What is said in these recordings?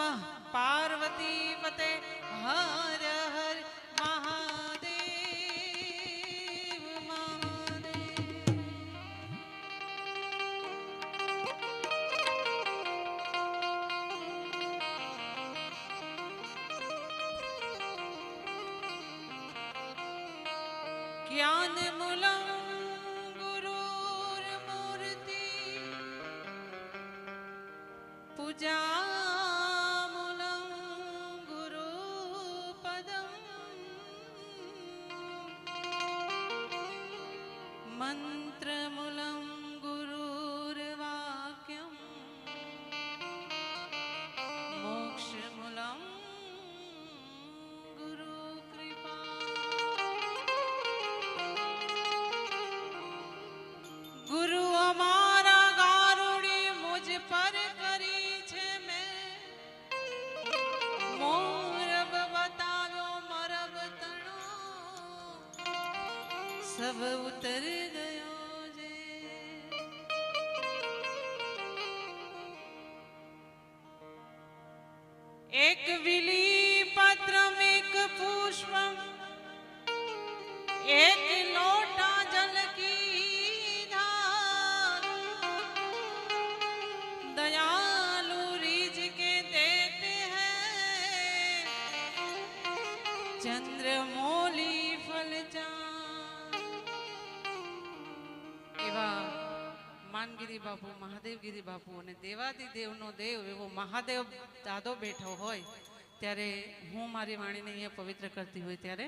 નમઃ પાર્વતી પતે હર હર મહાદેવ મહાદેવ। જ્ઞાન મૂલમ ગુરુર્મૂર્તિ પૂજામૂલં ગુરુપદં મંત્રમૂલં ગુરુર્વાક્યં મોક્ષમૂલં ગુરુકૃપા। ગુરુ અમારા ગારુડી મુજ પર કરી છે મેં મોરબ બતાવ્યો મરબ તણો સબ ઉતર ગયો જે। એક વિલી પત્રમ એક પુષ્પમ એક લોટા જલ કી धार दयालु रीझ के देते हैं चंद्रमौली फल चाँद। એવા માનગીરી બાપુ મહાદેવગીરી બાપુ અને દેવાદિદેવનો દેવ એવો મહાદેવ દાદો બેઠો હોય ત્યારે હું મારી વાણીને અહીંયા પવિત્ર કરતી હોય ત્યારે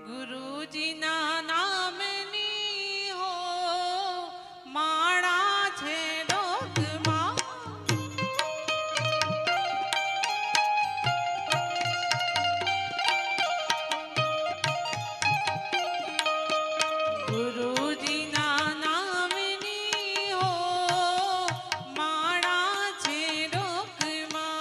ગુરુજીના નામની હો માળા છે ડોકમાં ગુરુજીના નામની હો માળા છે ડોકમાં।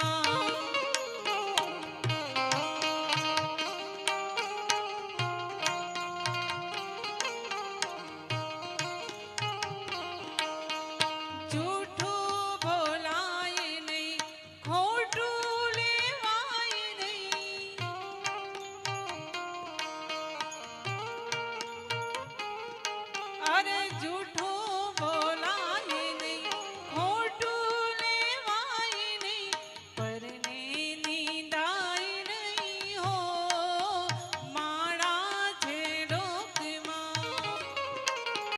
જૂઠું બોલાય નહીં ખોટું લેવાય નહીં અરે જૂઠું